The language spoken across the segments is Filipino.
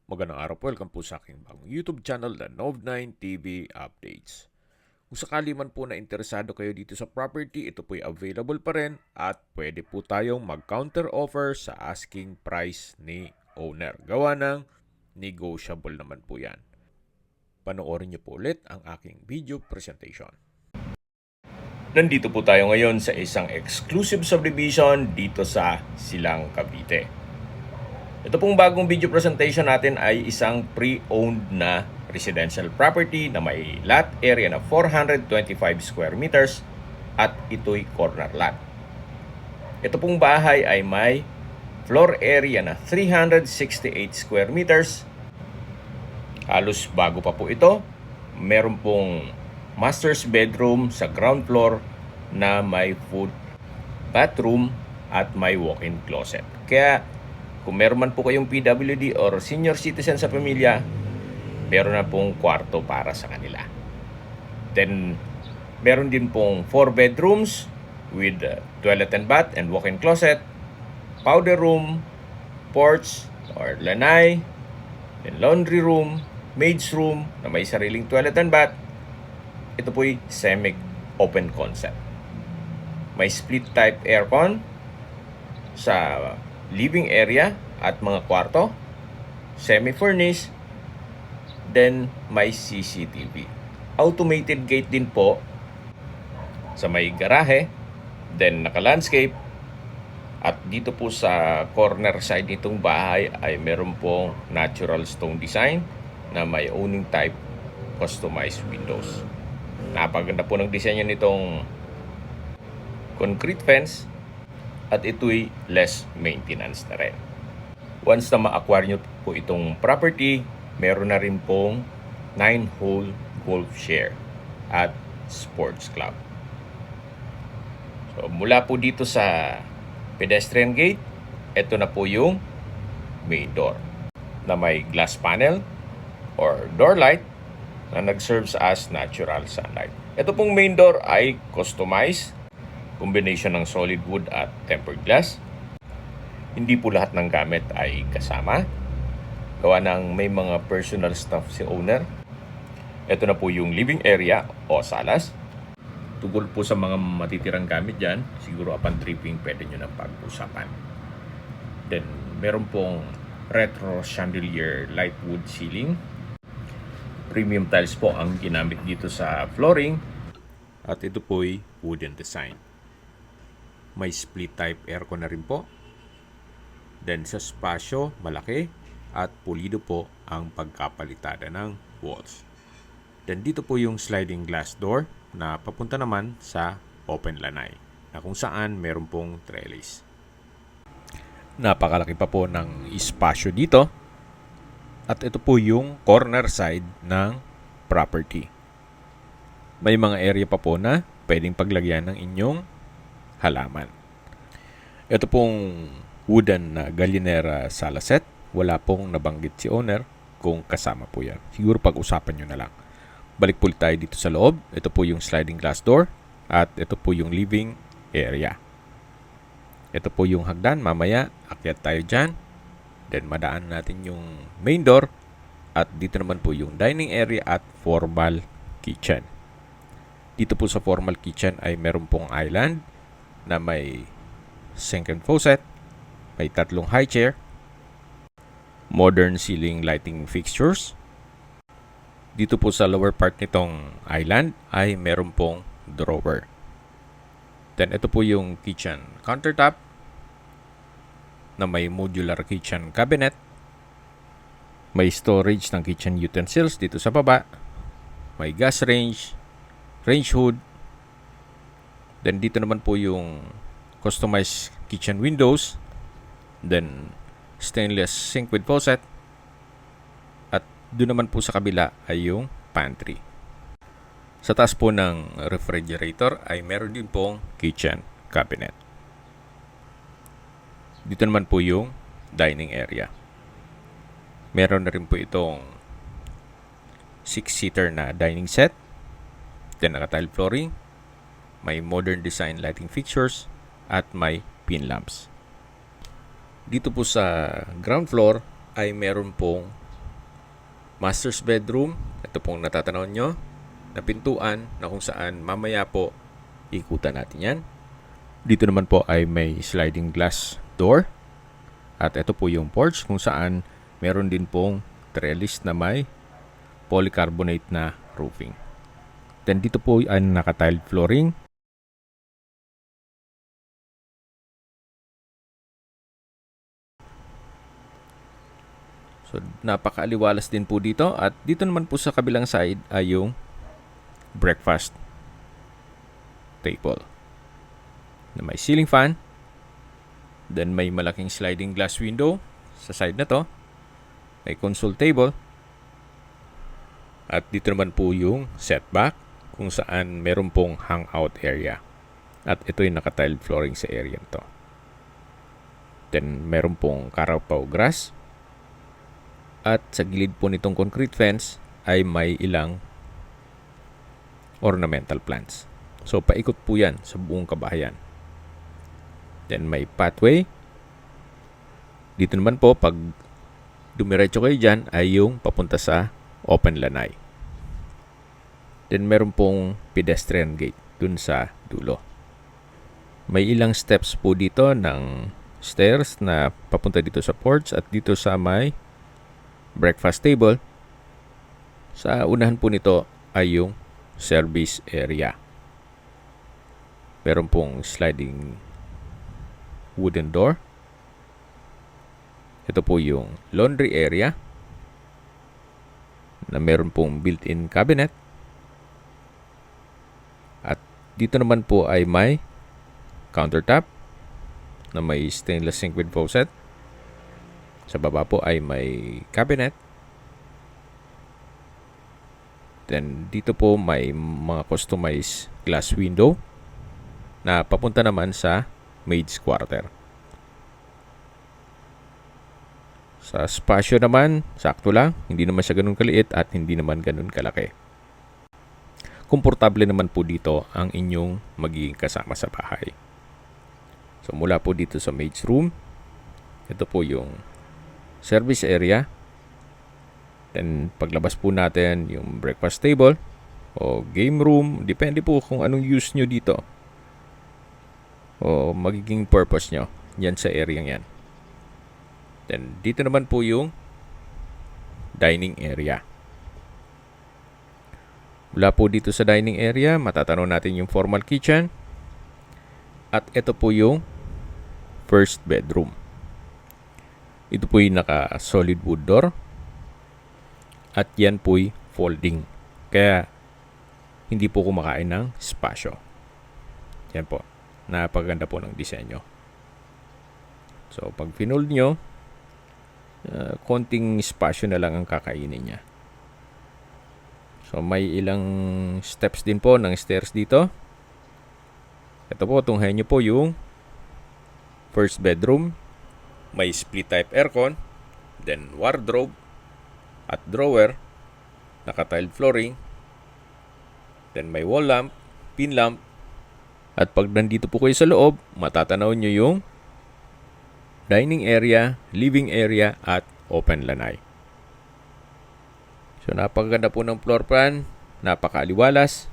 Magandang araw po, welcome po sa aking bagong YouTube channel, The Nov9 TV Updates. Kung sakali man po na interesado kayo dito sa property, ito po ay available pa rin at pwede po tayong mag-counter offer sa asking price ni owner. Gawa ng negotiable naman po yan. Panoorin niyo po ulit ang aking video presentation. Nandito po tayo ngayon sa isang exclusive subdivision dito sa Silang, Cavite. Ito pong bagong video presentation natin ay isang pre-owned na residential property na may lot area na 425 square meters at ito'y corner lot. Ito pong bahay ay may floor area na 368 square meters. Halos bago pa po ito. Meron pong master's bedroom sa ground floor na may food, bathroom at may walk-in closet. Kaya kung meron man po kayong PWD or senior citizen sa pamilya, meron na pong kwarto para sa kanila. Then, meron din pong 4 bedrooms with toilet and bath and walk-in closet, powder room, porch or lanai, then laundry room, maid's room na may sariling toilet and bath. Ito po'y semi-open concept. May split type aircon sa living area at mga kwarto, semi-furnished, then may CCTV. Automated gate din po sa may garahe, then naka-landscape, at dito po sa corner side nitong bahay ay meron pong natural stone design na may owning type customized windows. Napaganda po ng disenyo nitong concrete fence at ito'y less maintenance na rin. Once na ma-acquire nyo po itong property, meron na rin pong 9-hole golf share at sports club. So mula po dito sa pedestrian gate, ito na po yung main door na may glass panel or door light na nag-serves as natural sunlight. Ito pong main door ay customized, combination ng solid wood at tempered glass. Hindi po lahat ng gamit ay kasama. Gawa ng may mga personal stuff si owner. Ito na po yung living area o salas. Tungkol po sa mga matitirang gamit dyan, siguro upon tripping pwede nyo nang pag-usapan. Then, meron pong retro chandelier light wood ceiling. Premium tiles po ang ginamit dito sa flooring. At ito po'y wooden design. May split type aircon na rin po. Then sa spasyo, malaki at pulido po ang pagkapalitada ng walls. Then dito po yung sliding glass door na papunta naman sa open lanai na kung saan meron pong trellis. Napakalaki pa po ng espasyo dito. At ito po yung corner side ng property. May mga area pa po na pwedeng paglagyan ng inyong halaman. Ito pong wooden na gallinera sala set. Wala pong nabanggit si owner kung kasama po yan. Siguro pag-usapan nyo na lang. Balik po tayo dito sa loob. Ito po yung sliding glass door. At ito po yung living area. Ito po yung hagdan. Mamaya, akyat tayo dyan. Then madaan natin yung main door. At dito naman po yung dining area at formal kitchen. Dito po sa formal kitchen ay meron pong island na may sink and faucet. May 3 high chair. Modern ceiling lighting fixtures. Dito po sa lower part nitong island ay meron pong drawer. Then ito po yung kitchen countertop na may modular kitchen cabinet. May storage ng kitchen utensils dito sa baba. May gas range, range hood. Then dito naman po yung customized kitchen windows. Then stainless sink with faucet. At doon naman po sa kabila ay yung pantry. Sa taas po ng refrigerator ay meron din pong kitchen cabinet. Dito naman po yung dining area. Meron na rin po itong 6-seater na dining set. Then naka-tile flooring. May modern design lighting fixtures at may pin lamps. Dito po sa ground floor ay meron pong Master's bedroom, ito pong natatanaw nyo na pintuan na kung saan mamaya po ikutan natin yan. Dito naman po ay may sliding glass door. At ito po yung porch kung saan meron din pong trellis na may polycarbonate na roofing. Then dito po ay naka-tiled flooring. So napakaaliwalas din po dito at dito naman po sa kabilang side ay yung breakfast table na may ceiling fan. Then may malaking sliding glass window sa side na to. May console table. At dito naman po yung setback kung saan meron pong hangout area. At ito yung naka-tiled flooring sa area to. Then meron pong carapau grass. At sa gilid po nitong concrete fence ay may ilang ornamental plants. So paikot po yan sa buong kabahayan. Then may pathway. Dito naman po pag dumiretso kayo dyan ay yung papunta sa open lanai. Then meron pong pedestrian gate dun sa dulo. May ilang steps po dito ng stairs na papunta dito sa porch at dito sa may breakfast table. Sa unahan po nito ay yung service area. Meron pong sliding wooden door. Ito po yung laundry area na meron pong built-in cabinet. At dito naman po ay may countertop na may stainless sink with faucet. Sa baba po ay may cabinet. Then dito po may mga customized glass window na papunta naman sa maid's quarter. Sa spasyo naman, sakto lang. Hindi naman siya ganun kaliit at hindi naman ganun kalaki. Komportable naman po dito ang inyong magiging kasama sa bahay. So mula po dito sa maid's room, ito po yung service area. Then paglabas po natin yung breakfast table o game room. Depende po kung anong use nyo dito o magiging purpose nyo yan sa area yan. Then dito naman po yung dining area. Mula po dito sa dining area, matatanaw natin yung formal kitchen. At ito po yung first bedroom. Ito po yung naka-solid wood door. At yan po yung folding. Kaya hindi po kumakain ng spasyo. Yan po. Napaganda po ng disenyo. So pag pinold nyo, konting spasyo na lang ang kakainin niya. So may ilang steps din po ng stairs dito. Ito po, tunghayan nyo po yung first bedroom. May split type aircon, then wardrobe at drawer, naka-tiled flooring, then may wall lamp, pin lamp. At pag nandito po kayo sa loob, matatanaw nyo yung dining area, living area, at open lanai. So napakaganda po ng floor plan, napakaaliwalas.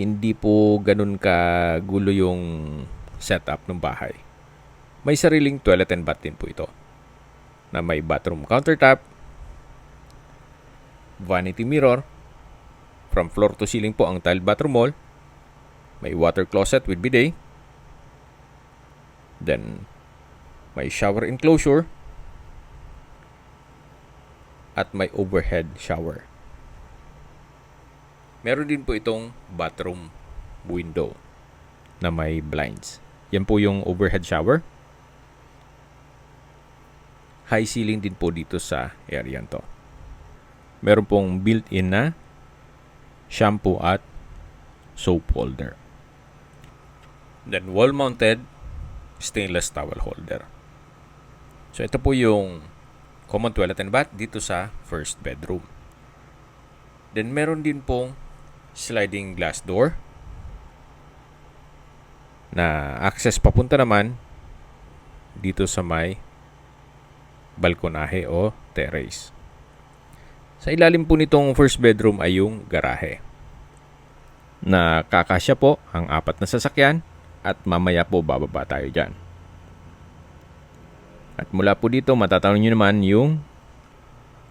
Hindi po ganun kagulo yung setup ng bahay. May sariling toilet and bath din po ito. Na may bathroom countertop, vanity mirror, from floor to ceiling po ang tiled bathroom wall. May water closet with bidet. Then may shower enclosure at may overhead shower. Meron din po itong bathroom window na may blinds. Yan po yung overhead shower. High ceiling din po dito sa area to. Meron pong built-in na shampoo at soap holder. Then wall-mounted stainless towel holder. So ito po yung common toilet and bath dito sa first bedroom. Then meron din pong sliding glass door na access papunta naman dito sa may balkonahe o terrace. Sa ilalim po nitong first bedroom ay yung garahe. Na kakasya po ang 4 na sasakyan at mamaya po bababa tayo dyan. At mula po dito matatanaw nyo naman yung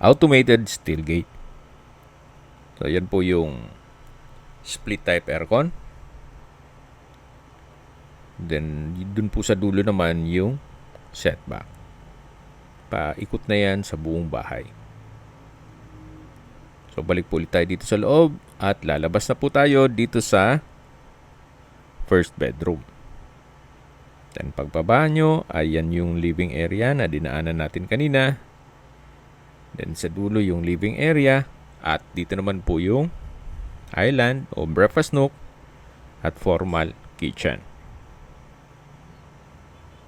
automated steel gate. So yan po yung split type aircon. Then dun po sa dulo naman yung setback. Paikot na yan sa buong bahay. So balik po ulit tayo dito sa loob at lalabas na po tayo dito sa first bedroom. Then pagbaba nyo, ayan yung living area na dinaanan natin kanina. Then sa dulo yung living area at dito naman po yung island o breakfast nook at formal kitchen.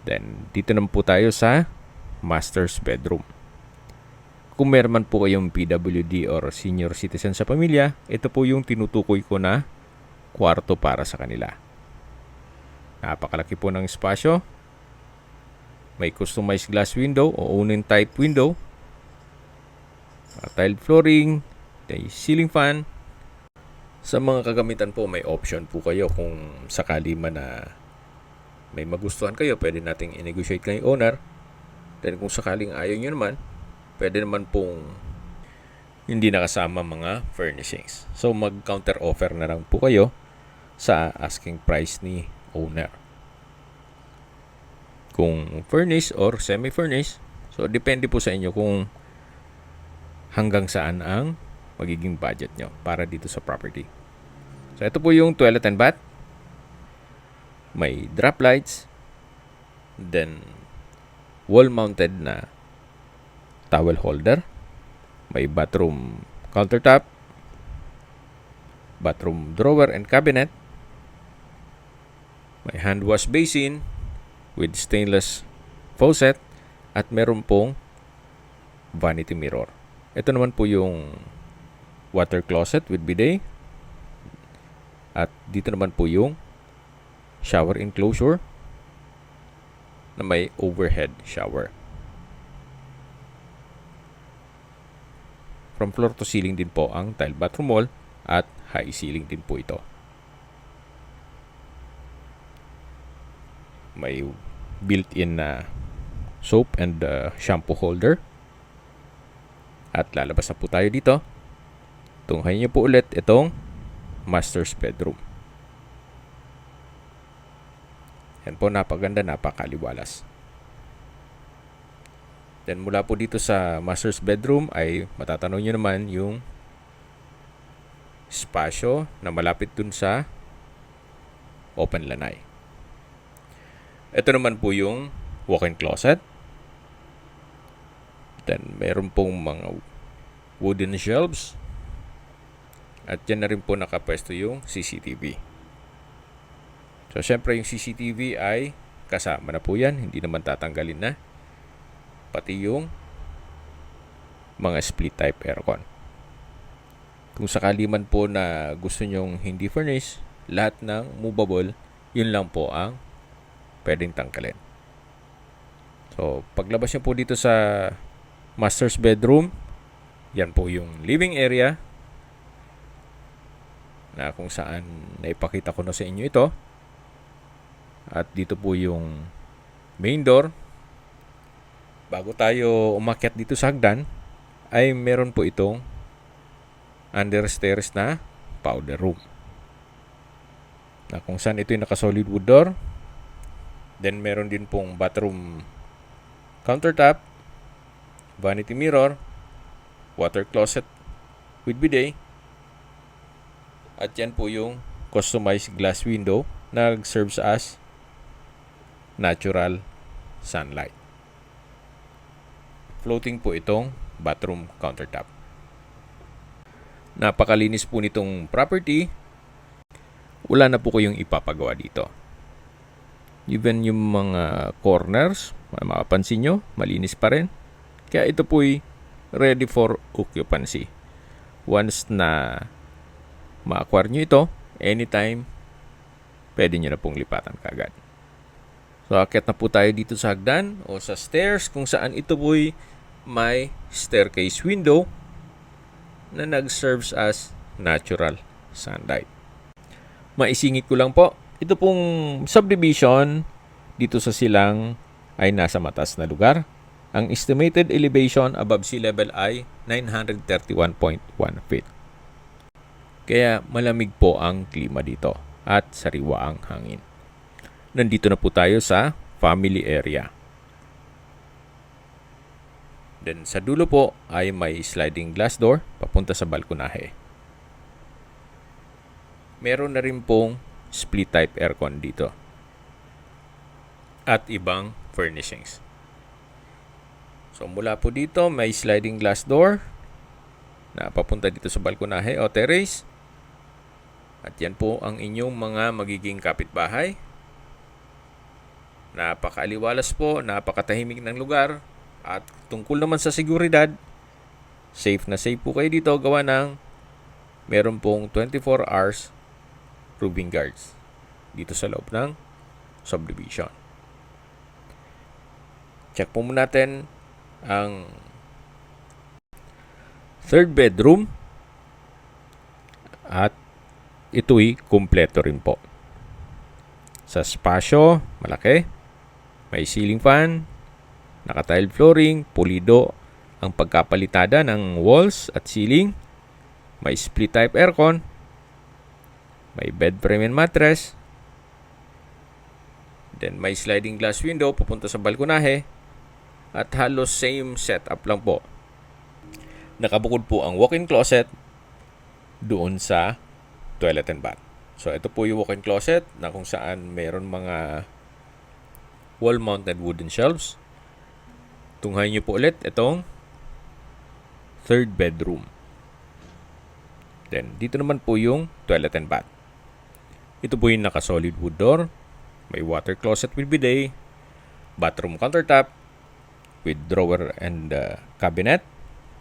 Then dito naman po tayo sa master's bedroom. Kung meron man po kayong PWD or senior citizen sa pamilya, ito po yung tinutukoy ko na kwarto para sa kanila. Napakalaki po ng espasyo. May customized glass window o Onin type window. Tiled flooring, may ceiling fan. Sa mga kagamitan po, may option po kayo kung sakali man na may magustuhan kayo, pwede nating i-negotiate kay owner. Then kung sakaling ayaw nyo naman, pwede naman pong hindi nakasama mga furnishings. So mag-counter offer na lang po kayo sa asking price ni owner. Kung furnished or semi-furnished, so depende po sa inyo kung hanggang saan ang magiging budget nyo para dito sa property. So ito po yung toilet and bath. May drop lights. Then wall-mounted na towel holder. May bathroom countertop. Bathroom drawer and cabinet. May hand wash basin with stainless faucet. At meron pong vanity mirror. Ito naman po yung water closet with bidet. At dito naman po yung shower enclosure na may overhead shower. From floor to ceiling din po ang tile bathroom wall at high ceiling din po ito. May built-in na soap and shampoo holder. At lalabas na po tayo dito. Tunghayin niyo po ulit itong master's bedroom. Yan po, napaganda, napakaliwalas. Then mula po dito sa master's bedroom ay matatanaw nyo naman yung espasyo na malapit dun sa open lanay. Ito naman po yung walk-in closet. Then meron pong mga wooden shelves. At yan na rin po nakapwesto yung CCTV. So, syempre yung CCTV ay kasama na po yan. Hindi naman tatanggalin na. Pati yung mga split type aircon. Kung sakali man po na gusto nyong hindi furnish, lahat ng movable, yun lang po ang pwedeng tanggalin. So, paglabas nyo po dito sa master's bedroom, yan po yung living area na kung saan naipakita ko na sa inyo ito. At dito po yung main door. Bago tayo umakyat dito sa hagdan, ay meron po itong understairs na powder room. Na kung saan ito yung naka-solid wood door. Then meron din pong bathroom countertop, vanity mirror, water closet with bidet. At yan po yung customized glass window na serves as natural sunlight. Floating po itong bathroom countertop. Napakalinis po nitong property. Wala na po kayong ipapagawa dito. Even yung mga corners, mapapansin nyo, malinis pa rin. Kaya ito po'y ready for occupancy. Once na ma-acquire nyo ito, anytime, pwede nyo na pong lipatan kagad. So, akyat na po tayo dito sa hagdan o sa stairs kung saan ito po'y may staircase window na nag-serves as natural sunlight. Maisingit ko lang po, ito pong subdivision dito sa Silang ay nasa mataas na lugar. Ang estimated elevation above sea level ay 931.1 feet. Kaya malamig po ang klima dito at sariwa ang hangin. Nandito na po tayo sa family area. Then sa dulo po ay may sliding glass door papunta sa balkonahe. Meron na rin pong split type aircon dito. At ibang furnishings. So mula po dito may sliding glass door na papunta dito sa balkonahe o terrace. At yan po ang inyong mga magiging kapitbahay. Napakaaliwalas po, napakatahimik ng lugar. At tungkol naman sa seguridad, safe na safe po kayo dito gawa ng meron pong 24 hours roving guards dito sa loob ng subdivision. Check po muna natin ang third bedroom at ito'y kumpleto rin po. Sa spasyo, malaki, may ceiling fan, naka-tile flooring, pulido ang pagkapalitada ng walls at ceiling, may split type aircon, may bed frame and mattress, then may sliding glass window papunta sa balkonahe, at halos same setup lang po. Nakabukod po ang walk-in closet doon sa toilet and bath. So ito po yung walk-in closet na kung saan mayroon mga wall-mounted wooden shelves. Tunghayin nyo po ulit itong third bedroom. Then dito naman po yung toilet and bath. Ito po yung naka-solid wood door. May water closet with bidet. Bathroom countertop with drawer and cabinet.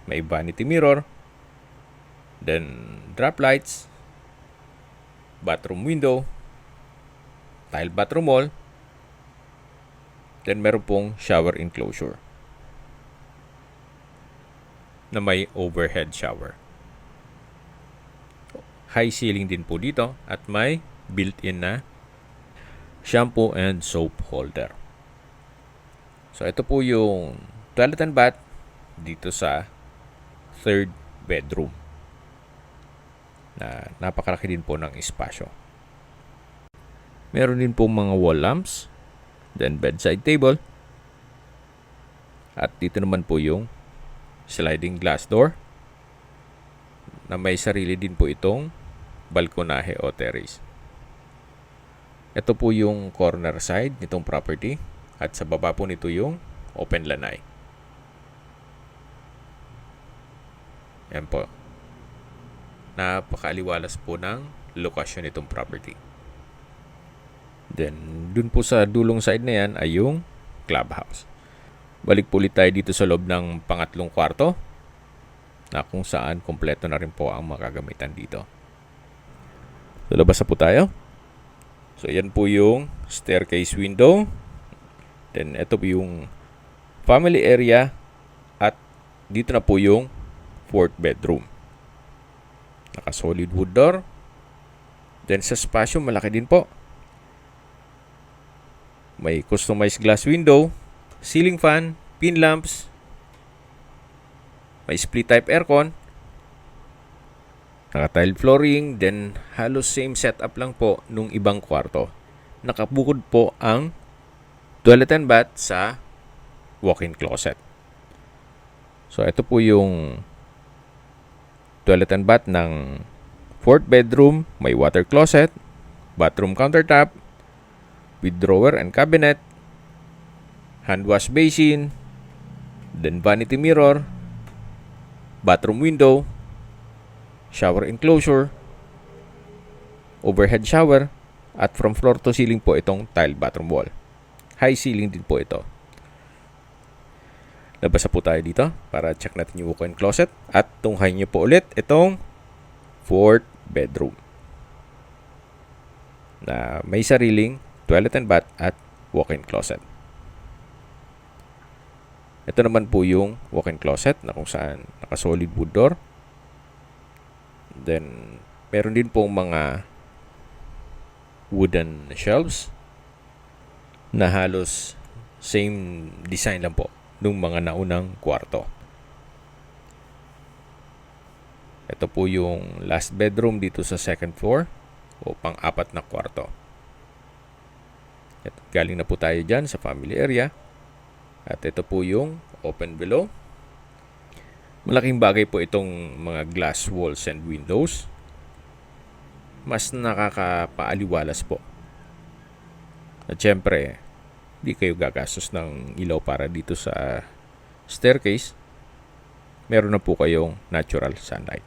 May vanity mirror. Then drop lights. Bathroom window. Tile bathroom wall. Then meron pong shower enclosure na may overhead shower. High ceiling din po dito at may built-in na shampoo and soap holder. So ito po yung toilet and bath dito sa third bedroom. Na napakalaki din po ng espasyo. Meron din po mga wall lamps, then bedside table. At dito naman po yung sliding glass door na may sarili din po itong balkonahe o terrace. Ito po yung corner side nitong property at sa baba po nito yung open lanai. Yan po. Napakaaliwalas po ng lokasyon nitong property. Then, dun po sa dulong side na yan ay yung clubhouse. Balik po ulit tayo dito sa loob ng pangatlong kwarto na kung saan kompleto na rin po ang makagamitan dito. So, labas na po tayo. So, yan po yung staircase window. Then, ito po yung family area at dito na po yung fourth bedroom. Naka-solid wood door. Then, sa spasyo, malaki din po. May customized glass window, ceiling fan, pin lamps, may split type aircon, naka-tile flooring, then halos same setup lang po nung ibang kwarto. Nakabukod po ang toilet and bath sa walk-in closet. So ito po yung toilet and bath ng fourth bedroom, may water closet, bathroom countertop with drawer and cabinet, hand wash basin, then vanity mirror, bathroom window, shower enclosure, overhead shower, at from floor to ceiling po itong tile bathroom wall. High ceiling din po ito. Labas na po tayo dito para check natin yung walk-in closet at tunghayin nyo po ulit itong fourth bedroom na may sariling toilet and bath at walk-in closet. Ito naman po yung walk-in closet na kung saan naka-solid wood door. Then, meron din pong mga wooden shelves na halos same design lang po nung mga naunang kwarto. Ito po yung last bedroom dito sa second floor o pang-apat na kwarto. At galing na po tayo dyan sa family area. At ito po yung open below. Malaking bagay po itong mga glass walls and windows. Mas nakakapaaliwalas po. At syempre, di kayo gagastos ng ilaw para dito sa staircase. Meron na po kayong natural sunlight.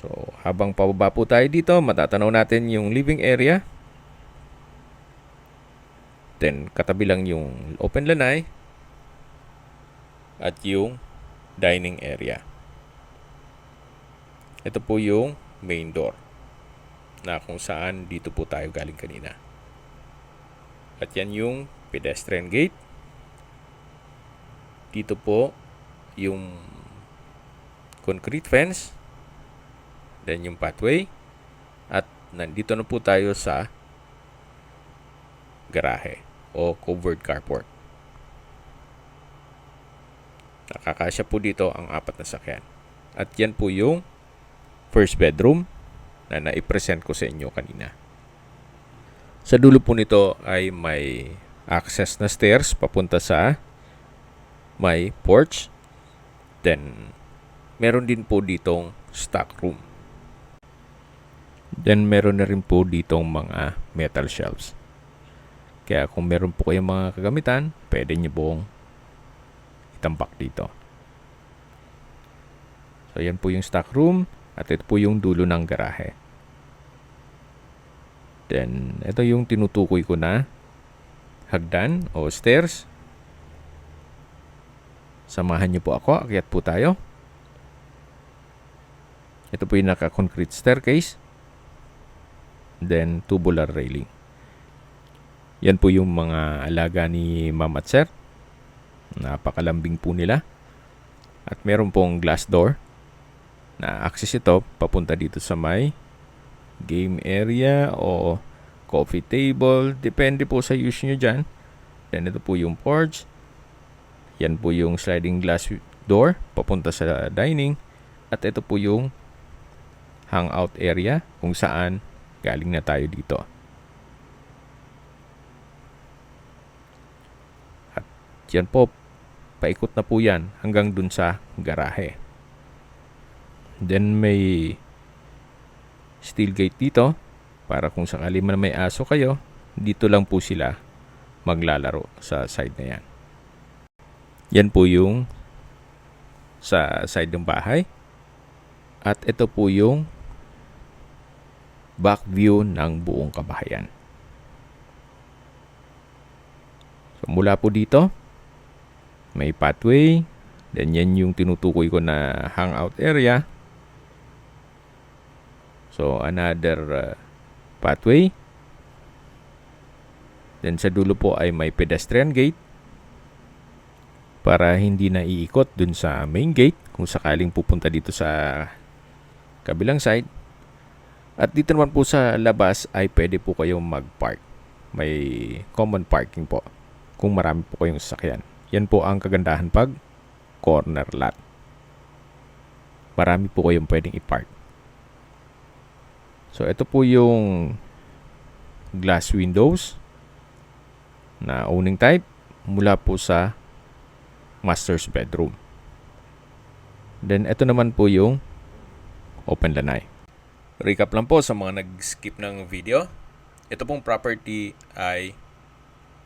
So, habang pababa po tayo dito, matatanaw natin yung living area. Then, katabi lang yung open lanay at yung dining area. Ito po yung main door na kung saan dito po tayo galing kanina. At yan yung pedestrian gate. Dito po yung concrete fence. Then yung pathway. At nandito na po tayo sa garahe o covered carport. Nakakasya po dito ang 4 na sakyan. At yan po yung first bedroom na naipresent ko sa inyo kanina. Sa dulo po nito ay may access na stairs papunta sa may porch. Then, meron din po ditong stock room. Then, meron na rin po ditong mga metal shelves. Kaya kung meron po kayong mga kagamitan, pwede nyo pong itambak dito. So, yan po yung stock room at ito po yung dulo ng garahe. Then, ito yung tinutukoy ko na hagdan o stairs. Samahan nyo po ako. Akyat po tayo. Ito po yung naka-concrete staircase. Then, tubular railing. Yan po yung mga alaga ni Ma'am at Sir. Napakalambing po nila. At meron pong glass door na access ito papunta dito sa may game area o coffee table. Depende po sa use nyo dyan. Then ito po yung porch. Yan po yung sliding glass door papunta sa dining. At ito po yung hangout area kung saan galing na tayo dito. At yan po, paikot na po yan hanggang dun sa garahe. Then may steel gate dito para kung sakali man may aso kayo, dito lang po sila maglalaro sa side na yan. Yan po yung sa side ng bahay. At ito po yung back view ng buong kabahayan. So mula po dito, may pathway. Then yan yung tinutukoy ko na hangout area. So another pathway. Then sa dulo po ay may pedestrian gate para hindi na iikot dun sa main gate kung sakaling pupunta dito sa kabilang side. At dito naman po sa labas ay pwede po kayong mag-park. May common parking po kung marami po kayong sasakyan. Yan po ang kagandahan pag corner lot. Marami po kayong pwedeng i-park. So ito po yung glass windows na owning type mula po sa master's bedroom. Then ito naman po yung open lanay. Recap lang po sa mga nag-skip ng video. Ito pong property ay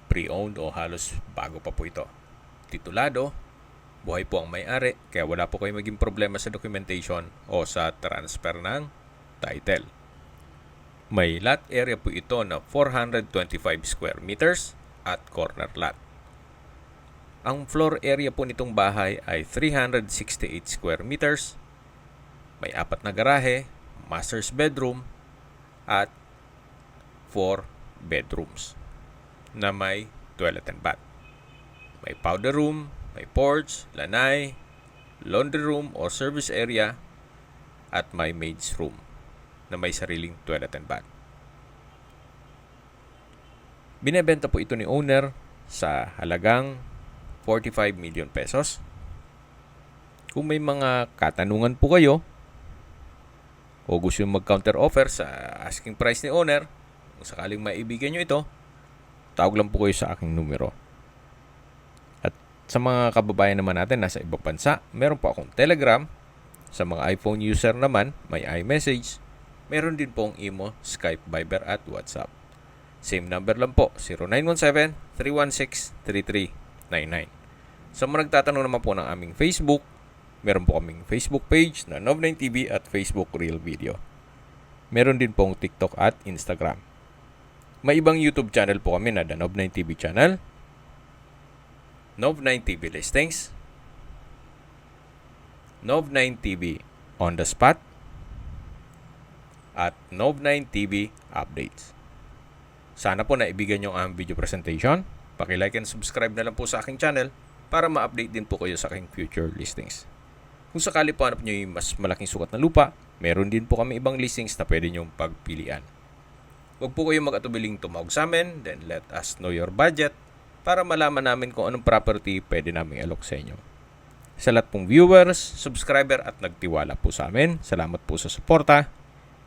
pre-owned o halos bago pa po ito. Titulado, buhay po ang may-ari, kaya wala po kayong maging problema sa documentation o sa transfer ng title. May lot area po ito na 425 square meters at corner lot. Ang floor area po nitong bahay ay 368 square meters. May 4 na garahe, master's bedroom, at 4 bedrooms na may toilet and bath. May powder room, may porch, lanay, laundry room o service area, at may maid's room na may sariling toilet and bath. Binebenta po ito ni owner sa halagang 45 million pesos. Kung may mga katanungan po kayo o gusto yung mag-counter offer sa asking price ni owner, kung sakaling maibigyan nyo ito, tawag lang po kayo sa aking numero. At sa mga kababayan naman natin nasa ibang bansa, meron po akong Telegram. Sa mga iPhone user naman, may iMessage. Meron din pong Imo, Skype, Viber at WhatsApp. Same number lang po, 0917-316-3399. Sa mga nagtatanong naman po ng aming Facebook, meron po kaming Facebook page na Nov9TV at Facebook Real Video. Meron din pong TikTok at Instagram. May ibang YouTube channel po kami na The Nov9TV channel, Nov9TV Listings, Nov9TV On The Spot, at Nov9TV Updates. Sana po naibigyan nyo ang video presentation. Paki-like and subscribe na lang po sa aking channel para ma-update din po kayo sa aking future listings. Kung sakali po hanap nyo yung mas malaking sukat na lupa, meron din po kami ibang listings na pwede nyong pagpilian. Huwag po kayong mag-atubiling tumawag sa amin, then let us know your budget para malaman namin kung anong property pwede namin alok sa inyo. Sa lahat pong viewers, subscriber at nagtiwala po sa amin, salamat po sa suporta.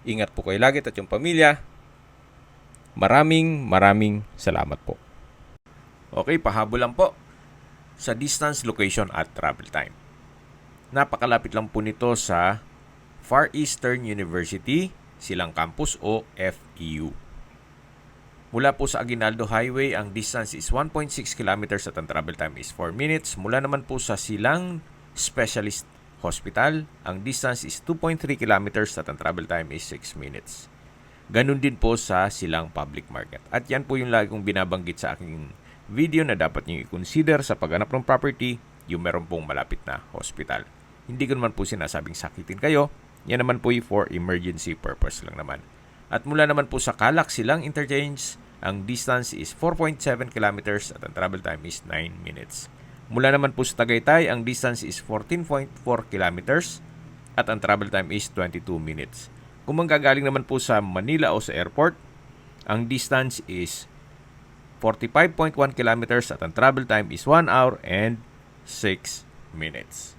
Ingat po kayo lagi at yung pamilya. Maraming salamat po. Okay, pahabol lang po sa distance, location at travel time. Napakalapit lang po nito sa Far Eastern University, Silang Campus o FEU. Mula po sa Aguinaldo Highway, ang distance is 1.6 kilometers at ang travel time is 4 minutes. Mula naman po sa Silang Specialist Hospital, ang distance is 2.3 kilometers at ang travel time is 6 minutes. Ganun din po sa Silang Public Market. At yan po yung lagi kong binabanggit sa aking video na dapat nyo i-consider sa paghanap ng property, yung meron pong malapit na hospital. Hindi ko naman po sinasabing sakitin kayo. Yan naman po for emergency purpose lang naman. At mula naman po sa Calac Silang Interchange, ang distance is 4.7 kilometers at ang travel time is 9 minutes. Mula naman po sa Tagaytay, ang distance is 14.4 kilometers at ang travel time is 22 minutes. Kung manggagaling naman po sa Manila o sa airport, ang distance is 45.1 kilometers at ang travel time is 1 hour and 6 minutes.